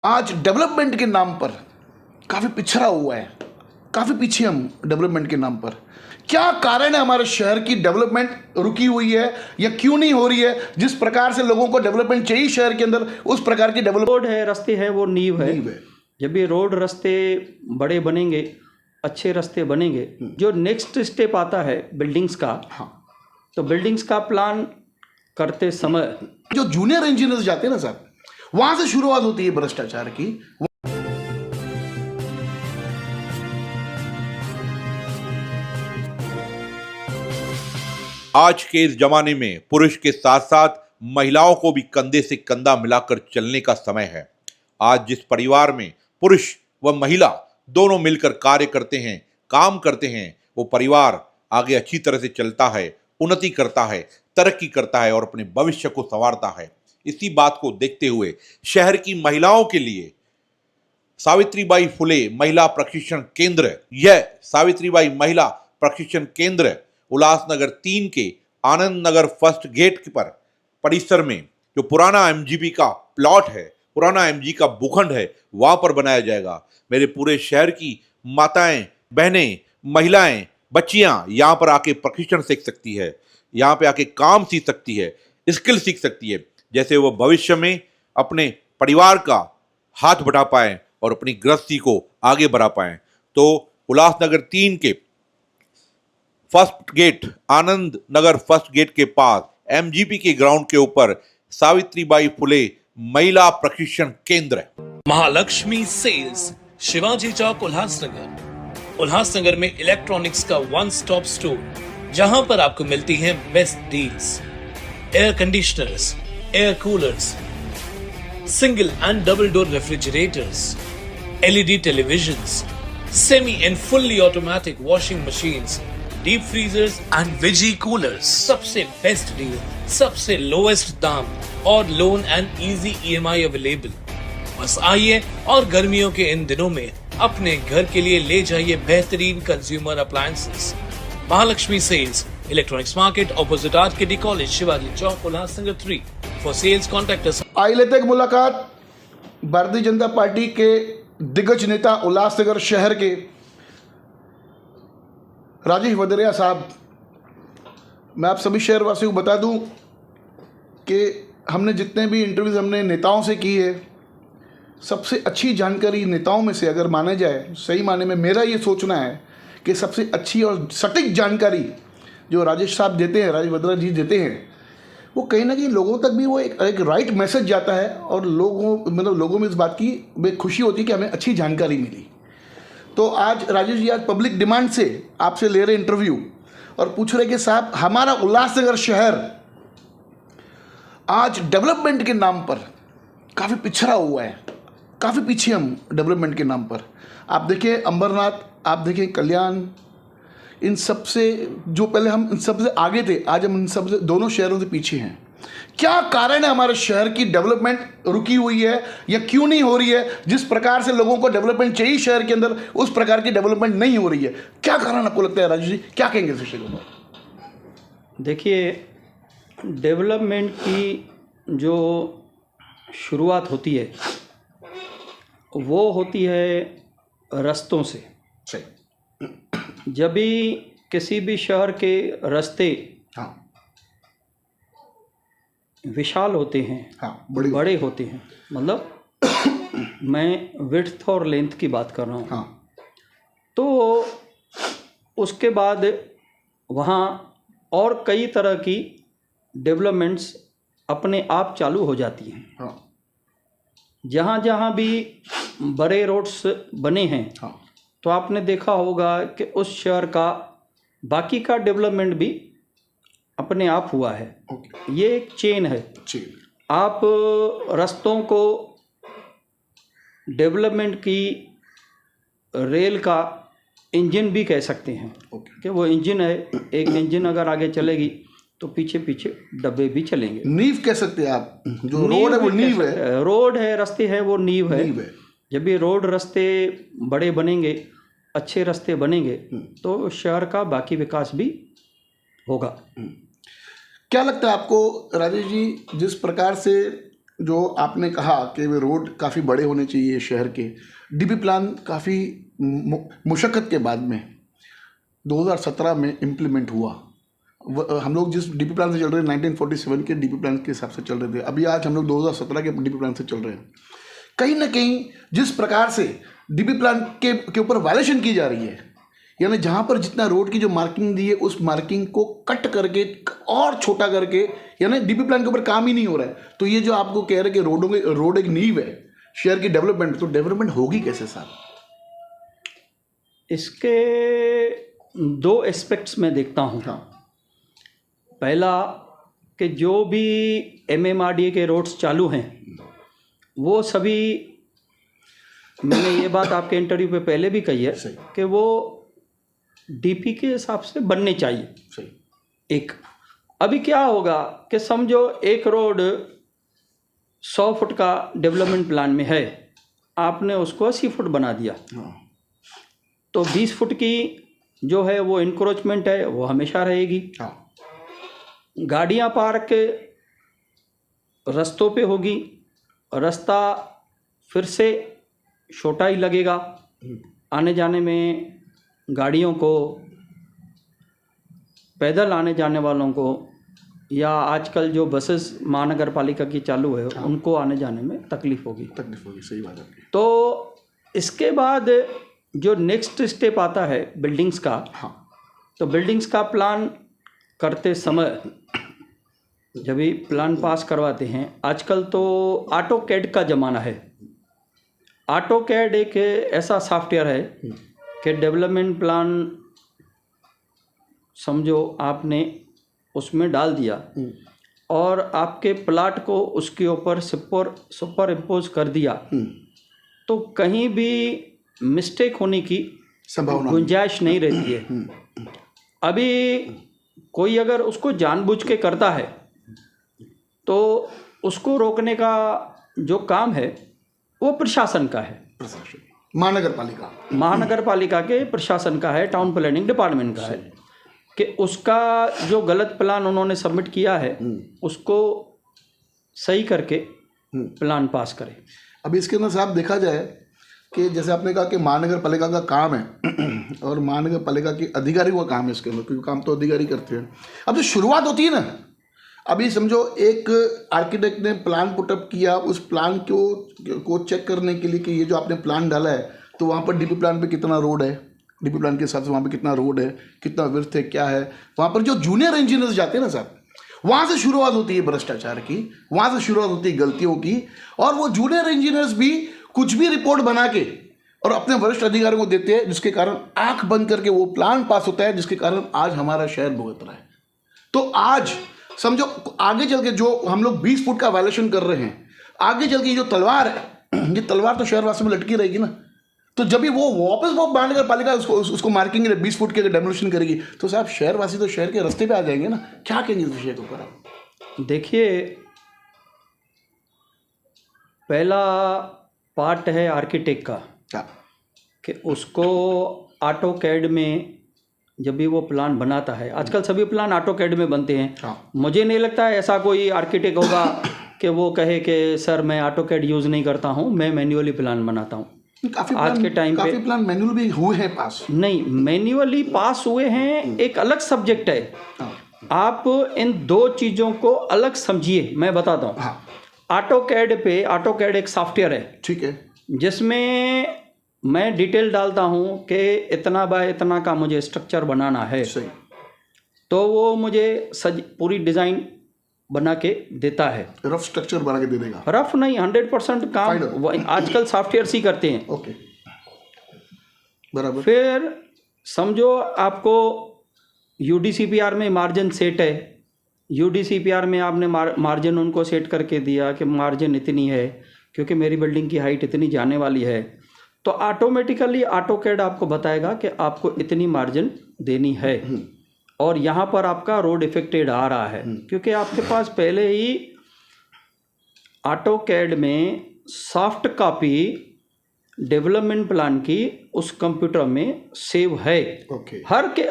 आज डेवलपमेंट के नाम पर काफ़ी पिछड़ा हुआ है, काफ़ी पीछे हम डेवलपमेंट के नाम पर। क्या कारण है हमारे शहर की डेवलपमेंट रुकी हुई है या क्यों नहीं हो रही है? जिस प्रकार से लोगों को डेवलपमेंट चाहिए शहर के अंदर, उस प्रकार की डेवलपमेंट। रोड है, रास्ते हैं, वो नींव है। जब ये रोड रास्ते बड़े बनेंगे, अच्छे रास्ते बनेंगे, जो नेक्स्ट स्टेप आता है बिल्डिंग्स का, हाँ, तो बिल्डिंग्स का प्लान करते समय जो जूनियर इंजीनियर्स जाते हैं ना सर, वहां से शुरुआत होती है भ्रष्टाचार की। आज के इस जमाने में पुरुष के साथ साथ महिलाओं को भी कंधे से कंधा मिलाकर चलने का समय है। आज जिस परिवार में पुरुष व महिला दोनों मिलकर कार्य करते हैं, काम करते हैं, वो परिवार आगे अच्छी तरह से चलता है, उन्नति करता है, तरक्की करता है और अपने भविष्य को संवारता है। इसी बात को देखते हुए शहर की महिलाओं के लिए सावित्रीबाई फुले महिला प्रशिक्षण केंद्र, यह सावित्रीबाई महिला प्रशिक्षण केंद्र उल्लासनगर 3 के आनंद नगर फर्स्ट गेट पर परिसर में जो पुराना एमजीपी का प्लॉट है, पुराना एमजी का भूखंड है, वहां पर बनाया जाएगा। मेरे पूरे शहर की माताएं, बहनें, महिलाएं, बच्चियां यहां पर आके प्रशिक्षण सीख सकती है, यहां पे आके काम सीख सकती है, स्किल सीख सकती है, जैसे वो भविष्य में अपने परिवार का हाथ बढ़ा पाए और अपनी गृहस्थी को आगे बढ़ा पाए। तो उल्लासनगर 3 के first gate, Anand Nagar first gate के पास एमजीपी के ग्राउंड के ऊपर सावित्रीबाई फुले महिला प्रशिक्षण केंद्र। महालक्ष्मी सेल्स, शिवाजी चौक, उल्लासनगर। उल्लासनगर में इलेक्ट्रॉनिक्स का वन स्टॉप स्टोर, जहां पर आपको मिलती हैं best deals. Air conditioners, air coolers, single and double door refrigerators, LED televisions, semi and fully automatic washing machines, deep freezers and veggie coolers. सबसे बेस्ट डील, सबसे lowest दाम और loan and easy EMI available. बस आइए और गर्मियों के इन दिनों में अपने घर के लिए ले जाइए बेहतरीन consumer appliances. Mahalakshmi sales, electronics market, opposite RKD college, Shivaji Chowk, Ulhasnagar 3। For sales contact us. आई लेते हैं मुलाकात भारतीय जनता पार्टी के दिग्गज नेता उल्लासनगर शहर के राजेश वदरिया साहब। मैं आप सभी शहरवासियों को बता दूं कि हमने जितने भी इंटरव्यूज़ हमने नेताओं से की है, सबसे अच्छी जानकारी नेताओं में से अगर माना जाए, सही माने में मेरा ये सोचना है कि सबसे अच्छी और सटीक जानकारी जो राजेश साहब देते हैं, राजेश वदरिया जी देते हैं, वो कहीं ना कहीं लोगों तक भी वो एक राइट मैसेज जाता है और लोगों में इस बात की खुशी होती है कि हमें अच्छी जानकारी मिली। तो आज राजेश जी आज पब्लिक डिमांड से आपसे ले रहे इंटरव्यू और पूछ रहे कि साहब, हमारा उल्लासनगर शहर आज डेवलपमेंट के नाम पर काफ़ी पिछड़ा हुआ है, काफ़ी पीछे हम डेवलपमेंट के नाम पर। आप देखिए अंबरनाथ, आप देखिए कल्याण, इन सब से जो पहले हम इन सब से आगे थे, आज हम इन सब से दोनों शहरों से पीछे हैं। क्या कारण है हमारे शहर की डेवलपमेंट रुकी हुई है या क्यों नहीं हो रही है? जिस प्रकार से लोगों को डेवलपमेंट चाहिए शहर के अंदर, उस प्रकार की डेवलपमेंट नहीं हो रही है। क्या कारण आपको लगता है राजेश जी, क्या कहेंगे इस विषय को? देखिए, डेवलपमेंट की जो शुरुआत होती है वो होती है रास्तों से। सही। जब भी किसी भी शहर के रास्ते हाँ, विशाल होते हैं, हाँ, बड़े होते हैं, मतलब मैं विड्थ और लेंथ की बात कर रहा हूँ। हाँ, तो उसके बाद वहाँ और कई तरह की डेवलपमेंट्स अपने आप चालू हो जाती हैं। हाँ, जहाँ जहाँ भी बड़े रोड्स बने हैं, हाँ, तो आपने देखा होगा कि उस शहर का बाकी का डेवलपमेंट भी अपने आप हुआ है। ये एक चेन है। आप रास्तों को डेवलपमेंट की रेल का इंजन भी कह सकते हैं कि वो इंजन है। एक इंजन अगर आगे चलेगी तो पीछे पीछे डब्बे भी चलेंगे। नींव कह सकते हैं आप, जो रोड है वो नींव है। रोड है, रास्ते हैं, वो नींव है। जब ये रोड रास्ते बड़े बनेंगे, अच्छे रास्ते बनेंगे, तो शहर का बाकी विकास भी होगा। क्या लगता है आपको राजेश जी, जिस प्रकार से जो आपने कहा कि वे रोड काफ़ी बड़े होने चाहिए शहर के, डीपी प्लान काफ़ी मुशक्क़त के बाद में 2017 में इम्प्लीमेंट हुआ। हम लोग जिस डीपी प्लान से चल रहे हैं 1947 के डीपी प्लान के हिसाब से चल रहे थे, अभी आज हम लोग 2017 के डीपी प्लान से चल रहे हैं। कहीं ना कहीं जिस प्रकार से डीपी प्लान के ऊपर वायलेशन की जा रही है, यानी जहाँ पर जितना रोड की जो मार्किंग दी है उस मार्किंग को कट करके और छोटा करके, यानी डीपी प्लान के ऊपर काम ही नहीं हो रहा है। तो ये जो आपको कह रहे हैं कि रोड एक नींव है शहर की डेवलपमेंट, तो डेवलपमेंट होगी कैसे साहब? इसके दो एस्पेक्ट्स में देखता हूँ। हाँ, पहला कि जो भी MMRDA के रोड्स चालू हैं वो सभी, मैंने ये बात आपके इंटरव्यू पे पहले भी कही है सही। कि वो DP के हिसाब से बनने चाहिए। सही। एक अभी क्या होगा कि समझो एक रोड 100 फुट का डेवलपमेंट प्लान में है, आपने उसको 80 फुट बना दिया, हाँ, तो 20 फुट की जो है वो इंक्रोचमेंट है, वो हमेशा रहेगी। हाँ, गाड़ियाँ पार्क रस्तों पे होगी, रास्ता फिर से छोटा ही लगेगा, आने जाने में गाड़ियों को, पैदल आने जाने वालों को, या आजकल जो बसेस महानगर पालिका की चालू है उनको आने जाने में तकलीफ होगी। सही बात है। तो इसके बाद जो नेक्स्ट स्टेप आता है बिल्डिंग्स का, हाँ, तो बिल्डिंग्स का प्लान करते समय जब भी प्लान पास करवाते हैं, आजकल तो AutoCAD का ज़माना है। AutoCAD एक ऐसा सॉफ्टवेयर है कि डेवलपमेंट प्लान समझो आपने उसमें डाल दिया और आपके प्लाट को उसके ऊपर सुपर इम्पोज कर दिया, तो कहीं भी मिस्टेक होने की संभावना गुंजाइश नहीं रहती है। अभी कोई अगर उसको जानबूझ के करता है तो उसको रोकने का जो काम है वो प्रशासन का है, महानगर पालिका के प्रशासन का है, टाउन प्लानिंग डिपार्टमेंट का है, कि उसका जो गलत प्लान उन्होंने सबमिट किया है उसको सही करके प्लान पास करें। अभी इसके अंदर साहब देखा जाए कि जैसे आपने कहा कि महानगर पालिका का काम है और महानगर पालिका के अधिकारी का काम है इसके अंदर, क्योंकि काम तो अधिकारी करते हैं। अब जो शुरुआत होती है ना, अभी समझो एक आर्किटेक्ट ने प्लान पुटअप किया, उस प्लान को चेक करने के लिए कि ये जो आपने प्लान डाला है तो वहाँ पर डीपी प्लान पे कितना रोड है, डीपी प्लान के हिसाब से वहाँ पे कितना रोड है, कितना विड्थ है, क्या है, वहाँ पर जो जूनियर इंजीनियर्स जाते हैं ना साहब, वहाँ से शुरुआत होती है भ्रष्टाचार की, वहाँ से शुरुआत होती है गलतियों की। और वो जूनियर इंजीनियर्स भी कुछ भी रिपोर्ट बना के और अपने वरिष्ठ अधिकारियों को देते हैं, जिसके कारण आंख बंद करके वो प्लान पास होता है, जिसके कारण आज हमारा शहर भुगत रहा है। तो आज समझो आगे चल के जो हम लोग 20 फुट का वायलेशन कर रहे हैं, आगे चल के जो तलवार है, ये तलवार तो शहरवासी में लटकी रहेगी ना। तो जब भी वो वापस वो महानगर पालिका उसको मार्किंग 20 फुट के डेमोलिशन करेगी, तो साहब शहरवासी तो शहर के रास्ते पे आ जाएंगे ना। क्या कहेंगे इस विषय के ऊपर आप? देखिए, पहला पार्ट है आर्किटेक्ट का, क्या कि उसको AutoCAD में जब भी वो प्लान बनाता है, आजकल सभी प्लान AutoCAD में बनते हैं। हाँ। मुझे नहीं लगता है ऐसा कोई आर्किटेक्ट होगा कि वो कहे कि सर मैं AutoCAD यूज़ नहीं करता हूँ, मैं मैन्युअली प्लान बनाता हूँ। आज के टाइम पे काफ़ी प्लान मैनुअल भी हुए हैं पास। नहीं, मैन्युअली पास हुए हैं, एक अलग सब्जेक्ट है। हाँ। आप इन दो चीज़ों को अलग समझिए, मैं बताता हूँ। हाँ, AutoCAD एक सॉफ्टवेयर है, ठीक है, जिसमें मैं डिटेल डालता हूँ कि इतना बाय इतना का मुझे स्ट्रक्चर बनाना है, सही। तो वो मुझे पूरी डिज़ाइन बना के देता है। रफ स्ट्रक्चर बना के दे देगा? रफ नहीं, 100% काम आजकल सॉफ्टवेयर ही करते हैं। ओके, बराबर। फिर समझो आपको UDCPR में मार्जिन सेट है, UDCPR में आपने मार्जिन उनको सेट करके दिया कि मार्जिन इतनी है क्योंकि मेरी बिल्डिंग की हाइट इतनी जाने वाली है, तो ऑटोमेटिकली AutoCAD आपको बताएगा कि आपको इतनी मार्जिन देनी है और यहाँ पर आपका रोड इफेक्टेड आ रहा है, क्योंकि आपके पास पहले ही AutoCAD में सॉफ्ट कॉपी डेवलपमेंट प्लान की उस कंप्यूटर में सेव है। ओके,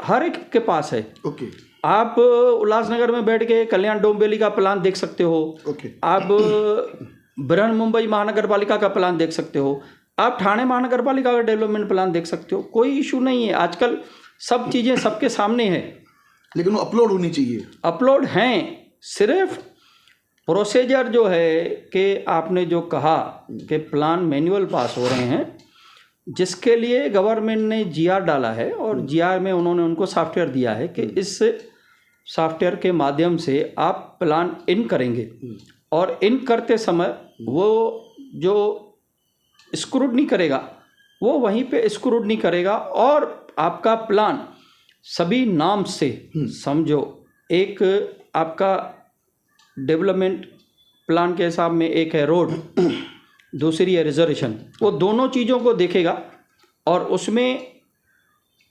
हर एक के पास है। ओके। आप उल्लासनगर में बैठ के कल्याण डोंबिवली का प्लान देख सकते हो, ओके, आप बृहन महानगर पालिका का प्लान देख सकते हो, आप ठाणे महानगर पालिका का डेवलपमेंट प्लान देख सकते हो। कोई इशू नहीं है, आजकल सब चीज़ें सबके सामने है, लेकिन वो अपलोड होनी चाहिए। अपलोड हैं। सिर्फ प्रोसीजर जो है कि आपने जो कहा कि प्लान मैनुअल पास हो रहे हैं, जिसके लिए गवर्नमेंट ने जीआर डाला है और जीआर में उन्होंने उनको सॉफ्टवेयर दिया है कि इस सॉफ्टवेयर के माध्यम से आप प्लान इन करेंगे और इन करते समय वो जो स्क्रूटनी करेगा वो वहीं पे स्क्रूटनी करेगा और आपका प्लान सभी नाम से, समझो एक आपका डेवलपमेंट प्लान के हिसाब में एक है रोड, दूसरी है रिजर्वेशन, वो दोनों चीज़ों को देखेगा और उसमें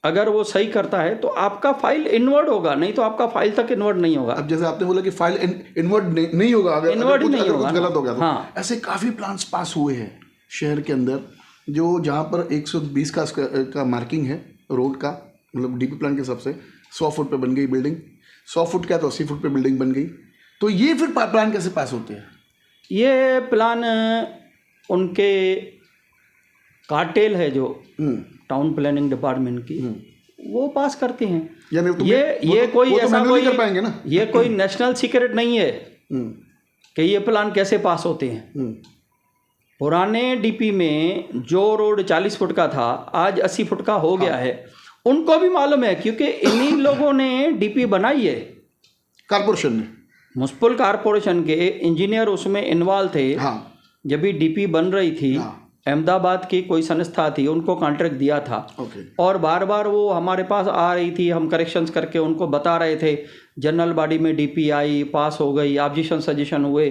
अगर वो सही करता है तो आपका फाइल इनवर्ड होगा, नहीं तो आपका फाइल तक इनवर्ड नहीं होगा। अब जैसे आपने बोला कि फाइल इनवर्ड नहीं होगा, अगर इनवर्ड कुछ नहीं होगा, गलत हो गया तो। हाँ। ऐसे काफ़ी प्लान्स पास हुए हैं शहर के अंदर, जो जहाँ पर 120 का मार्किंग है रोड का, मतलब डीपी प्लान के हिसाब से 100 फुट पे बन गई बिल्डिंग, 100 फुट क्या तो 80 फुट पे बिल्डिंग बन गई। तो ये फिर प्लान कैसे पास होते हैं? ये प्लान उनके कार्टेल है जो टाउन प्लानिंग डिपार्टमेंट की, वो पास करते हैं। यानी ये कोई ऐसा कोई कर पाएंगे ना, ये कोई नेशनल सीक्रेट नहीं है कि ये प्लान कैसे पास होते हैं। पुराने डीपी में जो रोड 40 फुट का था आज 80 फुट का हो गया है, उनको भी मालूम है क्योंकि इन्हीं लोगों ने डीपी बनाई है। कारपोरेशन ने, म्युनिसिपल कारपोरेशन के इंजीनियर उसमें इन्वॉल्व थे। हाँ, जब भी डीपी बन रही थी, हाँ, अहमदाबाद की कोई संस्था थी, उनको कॉन्ट्रैक्ट दिया था। ओके, और बार बार वो हमारे पास आ रही थी, हम करेक्शंस करके उनको बता रहे थे। जनरल बॉडी में डीपी आई, पास हो गई, ऑब्जेक्शन सजेशन हुए,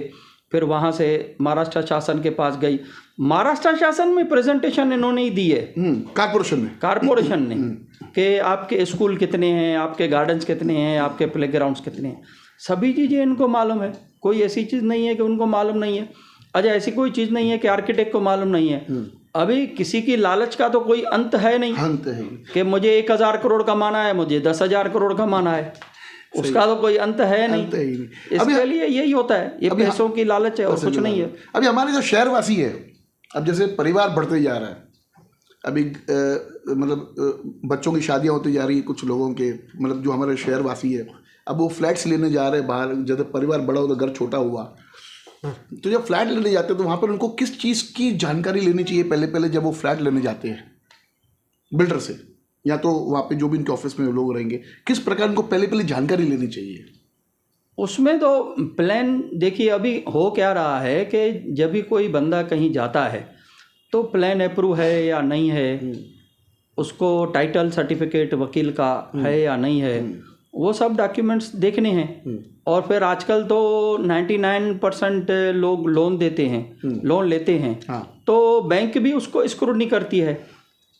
फिर वहाँ से महाराष्ट्र शासन के पास गई। महाराष्ट्र शासन में प्रेजेंटेशन इन्होंने ही दी है, कारपोरेशन ने कि आपके स्कूल कितने हैं, आपके गार्डन्स कितने हैं, आपके प्लेग्राउंड्स कितने हैं, सभी चीज़ें इनको मालूम है। कोई ऐसी चीज़ नहीं है कि उनको मालूम नहीं है। अच्छा, ऐसी कोई चीज़ नहीं है कि आर्किटेक्ट को मालूम नहीं है। अभी किसी की लालच का तो कोई अंत है नहीं, अंत है कि मुझे 1000 करोड़ कमाना है, मुझे 10,000 करोड़ कमाना है, उसका तो कोई अंत है नहीं। इसके लिए यही होता है, ये पैसों की लालच है और कुछ नहीं है। अभी हमारे जो शहरवासी है, अब जैसे परिवार बढ़ते जा रहा है, अभी मतलब बच्चों की शादियां होती जा रही है कुछ लोगों के, मतलब जो हमारे शहरवासी है, अब वो फ्लैट्स लेने जा रहे हैं बाहर। जैसे परिवार बड़ा हो तो घर छोटा हुआ, तो जब फ्लैट लेने जाते हैं तो वहाँ पर उनको किस चीज़ की जानकारी लेनी चाहिए पहले जब वो फ्लैट लेने जाते हैं बिल्डर से, या तो वहाँ पे जो भी इनके ऑफिस में लोग रहेंगे, किस प्रकार उनको पहले जानकारी लेनी चाहिए? उसमें तो प्लान देखिए, अभी हो क्या रहा है कि जब भी कोई बंदा कहीं जाता है तो प्लान अप्रूव है या नहीं है, उसको टाइटल सर्टिफिकेट वकील का है या नहीं है, वो सब डॉक्यूमेंट्स देखने हैं। और फिर आजकल तो 99% लोग लोन देते हैं, लोन लेते हैं। हाँ। तो बैंक भी उसको स्क्रूटनी करती है,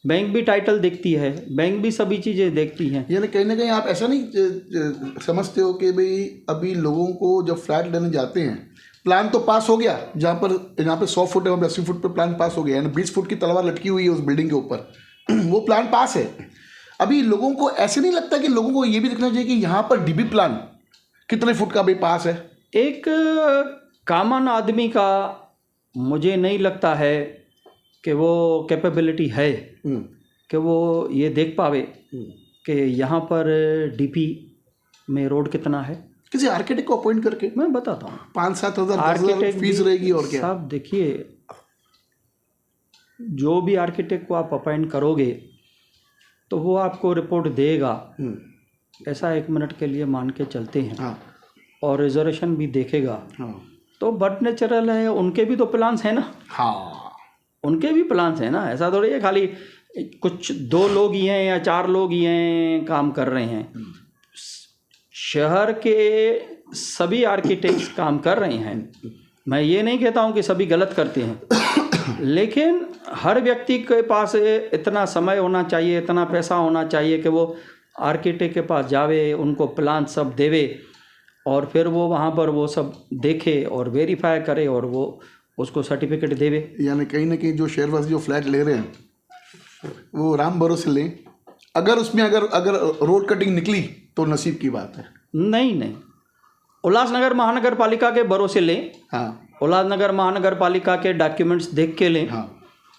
बैंक भी टाइटल देखती है, बैंक भी सभी चीज़ें देखती हैं। यानी कहीं ना कहीं आप ऐसा नहीं समझते हो कि भाई अभी लोगों को जब फ्लैट लेने जाते हैं, प्लान तो पास हो गया, जहाँ पे 100 फुट है, 80 फुट पे प्लान पास हो गया, यानी 20 फुट की तलवार लटकी हुई है उस बिल्डिंग के ऊपर, वो प्लान पास है। अभी लोगों को ऐसे नहीं लगता कि लोगों को ये भी देखना चाहिए कि यहाँ पर डीबी प्लान कितने फुट का भी पास है? एक कॉमन आदमी का मुझे नहीं लगता है कि वो कैपेबिलिटी है कि वो ये देख पावे कि यहाँ पर डीपी में रोड कितना है। किसी आर्किटेक्ट को अपॉइंट करके, मैं बताता हूँ, 5-7 हज़ार फीस रहेगी और क्या। साहब देखिए, जो भी आर्किटेक्ट को आप अपॉइंट करोगे तो वो आपको रिपोर्ट देगा, ऐसा 1 मिनट के लिए मान के चलते हैं। हाँ। और रिजर्वेशन भी देखेगा। हाँ। तो बट नेचुरल है, उनके भी तो प्लान्स हैं ना। हाँ, उनके भी प्लान्स हैं ना, ऐसा थोड़ी है खाली कुछ 2 लोग ही हैं या 4 लोग ही हैं काम कर रहे हैं। शहर के सभी आर्किटेक्ट्स काम कर रहे हैं। मैं ये नहीं कहता हूँ कि सभी गलत करते हैं, लेकिन हर व्यक्ति के पास इतना समय होना चाहिए, इतना पैसा होना चाहिए कि वो आर्किटेक्ट के पास जावे, उनको प्लान सब देवे और फिर वो वहाँ पर वो सब देखे और वेरीफाई करे और वो उसको सर्टिफिकेट देवे। यानी कहीं ना कहीं जो शहरवासी जो फ्लैट ले रहे हैं वो राम भरोसे लें, अगर उसमें अगर रोड कटिंग निकली तो नसीब की बात है। नहीं, उल्लासनगर महानगर पालिका के भरोसे लें, हाँ उल्लासनगर महानगर पालिका के डॉक्यूमेंट्स देख के लें, हाँ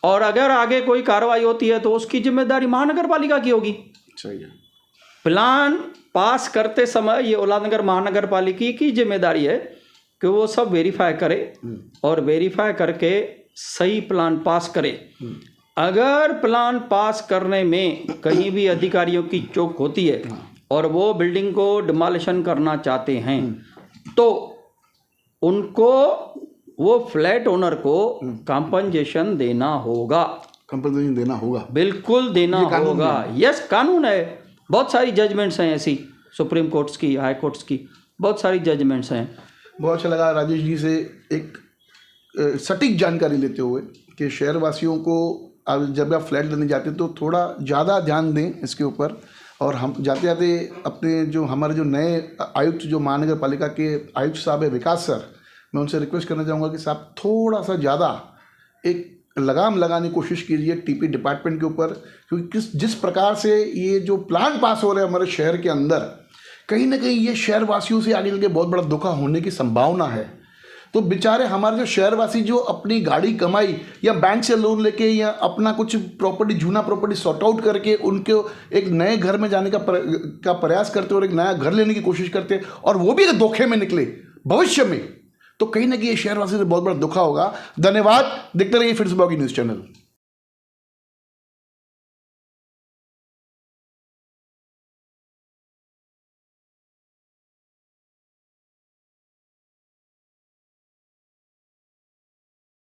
और अगर आगे कोई कार्रवाई होती है तो उसकी जिम्मेदारी महानगर पालिका की होगी। सही है। प्लान पास करते समय ये उल्लासनगर महानगर पालिका की जिम्मेदारी है कि वो सब वेरीफाई करे और वेरीफाई करके सही प्लान पास करे। अगर प्लान पास करने में कहीं भी अधिकारियों की चूक होती है और वो बिल्डिंग को डिमोलिशन करना चाहते हैं तो उनको, वो फ्लैट ओनर को कंपनसेशन देना होगा। कंपनसेशन देना होगा, बिल्कुल देना होगा। यस, कानून है। बहुत सारी जजमेंट्स हैं ऐसी, सुप्रीम कोर्ट्स की, हाई कोर्ट्स की, बहुत सारी जजमेंट्स हैं। बहुत अच्छा लगा राजेश जी से एक सटीक जानकारी लेते हुए कि शहरवासियों को अब जब आप फ्लैट लेने जाते हैं तो थोड़ा ज़्यादा ध्यान दें इसके ऊपर। और हम जाते जाते अपने जो हमारे जो नए आयुक्त जो महानगर पालिका के आयुक्त साहब है विकास सर, मैं उनसे रिक्वेस्ट करना चाहूँगा कि साहब थोड़ा सा ज़्यादा एक लगाम लगाने की कोशिश कीजिए टीपी डिपार्टमेंट के ऊपर, क्योंकि जिस प्रकार से ये जो प्लान पास हो रहे हैं हमारे शहर के अंदर, कहीं ना कहीं ये शहरवासियों से आगे चल के बहुत बड़ा धोखा होने की संभावना है। तो बेचारे हमारे जो शहरवासी जो अपनी गाड़ी कमाई या बैंक से लोन लेके या अपना कुछ प्रॉपर्टी, जूना प्रॉपर्टी सॉर्ट आउट करके उनको एक नए घर में जाने का प्रयास करते और एक नया घर लेने की कोशिश करते और वो भी अगर धोखे में निकले भविष्य में, तो कहीं ना कहीं ये शहरवासी से बहुत बड़ा धोखा होगा। धन्यवाद। देखते रहिए फिर सुबह की न्यूज़ चैनल।